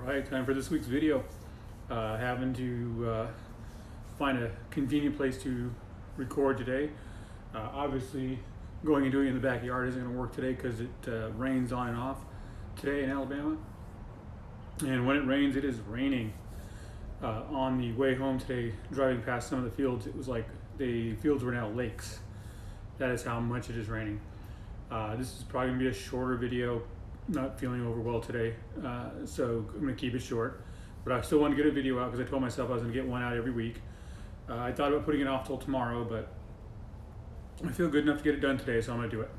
Alright, time for this week's video. Having to find a convenient place to record today. Obviously, going and doing it in the backyard isn't going to work today because it rains on and off today in Alabama. And when it rains, it is raining. On the way home today, driving past some of the fields, it was like the fields were now lakes. That is how much it is raining. This is probably going to be a shorter video. Not feeling over well today, so I'm going to keep it short. But I still want to get a video out because I told myself I was going to get one out every week. I thought about putting it off till tomorrow, but I feel good enough to get it done today, so I'm going to do it.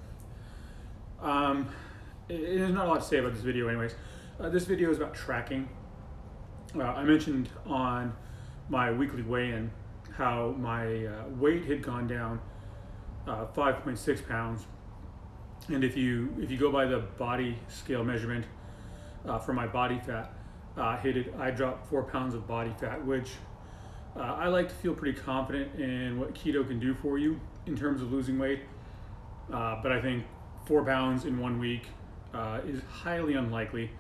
There's not a lot to say about this video anyways. This video is about tracking. I mentioned on my weekly weigh-in how my weight had gone down 5.6 pounds. And if you go by the body scale measurement for my body fat, I dropped 4 pounds of body fat, which I like to feel pretty confident in what keto can do for you in terms of losing weight. But I think 4 pounds in 1 week is highly unlikely,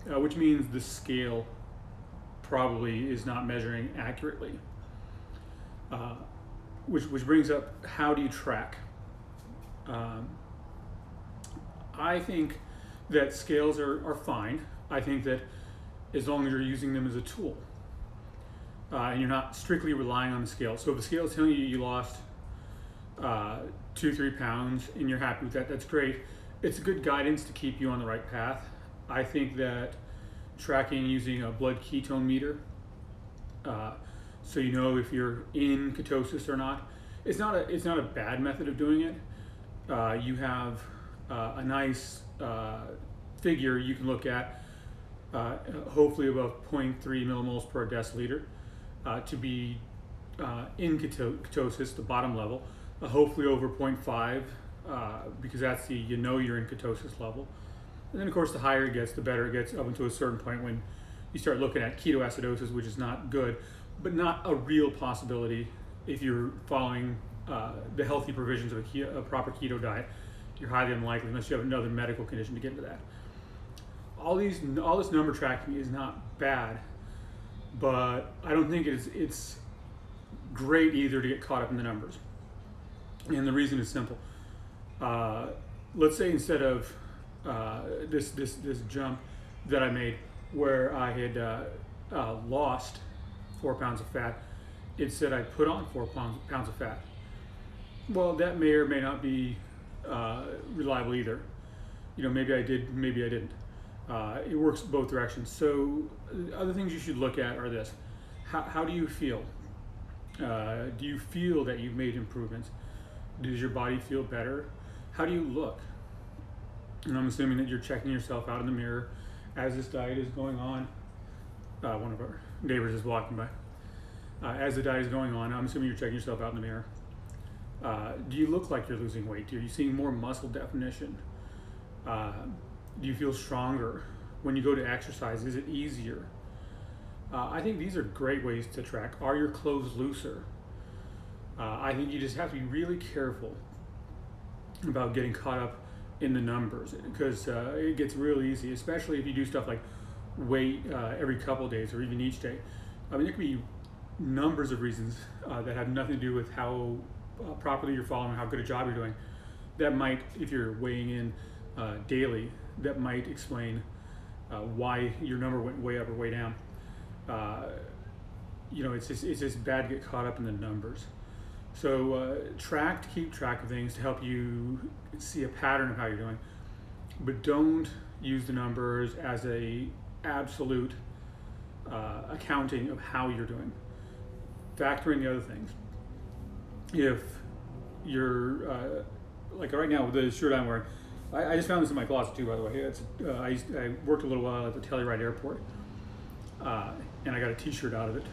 which means the scale probably is not measuring accurately. Which brings up, how do you track? I think that scales are fine. I think that as long as you're using them as a tool and you're not strictly relying on the scale. So if the scale is telling you lost 2-3 pounds and you're happy with that, that's great. It's a good guidance to keep you on the right path. I think that tracking using a blood ketone meter, so you know if you're in ketosis or not, it's not a bad method of doing it. You have a nice figure you can look at, hopefully above 0.3 millimoles per deciliter, to be in ketosis, the bottom level, hopefully over 0.5, because that's the you're in ketosis level. And then of course the higher it gets, the better it gets, up until a certain point when you start looking at ketoacidosis, which is not good, but not a real possibility if you're following the healthy provisions of a proper keto diet. You're highly unlikely unless you have another medical condition to get into that. All this number tracking is not bad, but I don't think it's great either to get caught up in the numbers. And the reason is simple. Let's say instead of this jump that I made where I had lost 4 pounds of fat, it said I put on 4 pounds of fat. Well, that may or may not be reliable either. Maybe I did, maybe I didn't. It works both directions. So other things you should look at are this. How do you feel? Do you feel that you've made improvements? Does your body feel better? How do you look? And I'm assuming that you're checking yourself out in the mirror as this diet is going on. One of our neighbors is walking by. As the diet is going on, I'm assuming you're checking yourself out in the mirror. Do you look like you're losing weight? Are you seeing more muscle definition? Do you feel stronger? When you go to exercise, is it easier? I think these are great ways to track. Are your clothes looser? I think you just have to be really careful about getting caught up in the numbers, because it gets real easy, especially if you do stuff like weight every couple of days or even each day. I mean, there could be numbers of reasons that have nothing to do with how properly you're following, how good a job you're doing. That might, if you're weighing in daily, that might explain why your number went way up or way down. It's just bad to get caught up in the numbers. So keep track of things to help you see a pattern of how you're doing, but don't use the numbers as a absolute accounting of how you're doing. Factor in the other things. If you're like right now with the shirt I'm wearing, I just found this in my closet too, by the way. I worked a little while at the Telluride Airport, and I got a t-shirt out of it.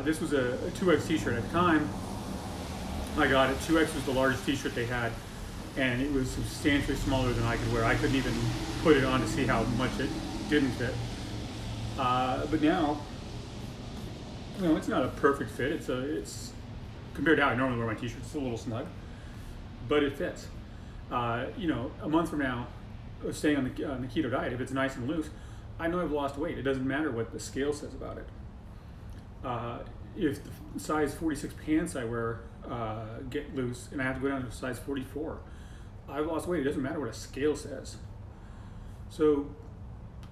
This was a 2X t-shirt. At the time I got it, 2X was the largest t-shirt they had, and it was substantially smaller than I could wear. I couldn't even put it on to see how much it didn't fit. But now, it's not a perfect fit. It's compared to how I normally wear my t-shirts, it's a little snug, but it fits. A month from now, staying on the keto diet, if it's nice and loose, I know I've lost weight. It doesn't matter what the scale says about it. If the size 46 pants I wear get loose and I have to go down to size 44, I've lost weight. It doesn't matter what a scale says. So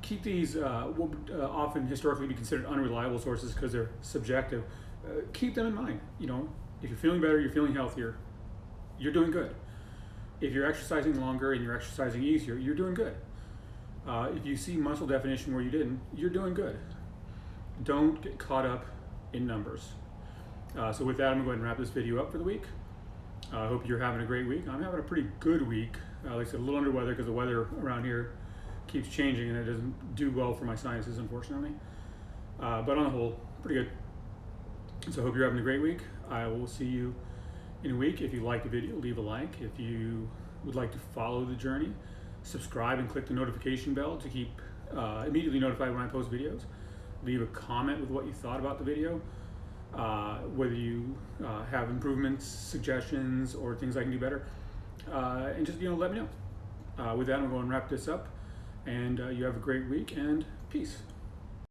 keep these what would often historically be considered unreliable sources because they're subjective. Keep them in mind. You know, if you're feeling better, you're feeling healthier, you're doing good. If you're exercising longer and you're exercising easier, you're doing good. If you see muscle definition where you didn't, you're doing good. Don't get caught up in numbers. So with that, I'm going to go ahead and wrap this video up for the week. I hope you're having a great week. I'm having a pretty good week. Like I said, a little under weather because the weather around here keeps changing and it doesn't do well for my sinuses, unfortunately. But on the whole, pretty good. So I hope you're having a great week. I will see you in a week. If you liked the video, leave a like. If you would like to follow the journey, subscribe and click the notification bell to keep immediately notified when I post videos. Leave a comment with what you thought about the video, whether you have improvements, suggestions, or things I can do better, and just let me know. With that, I'm going to wrap this up, and you have a great week and peace.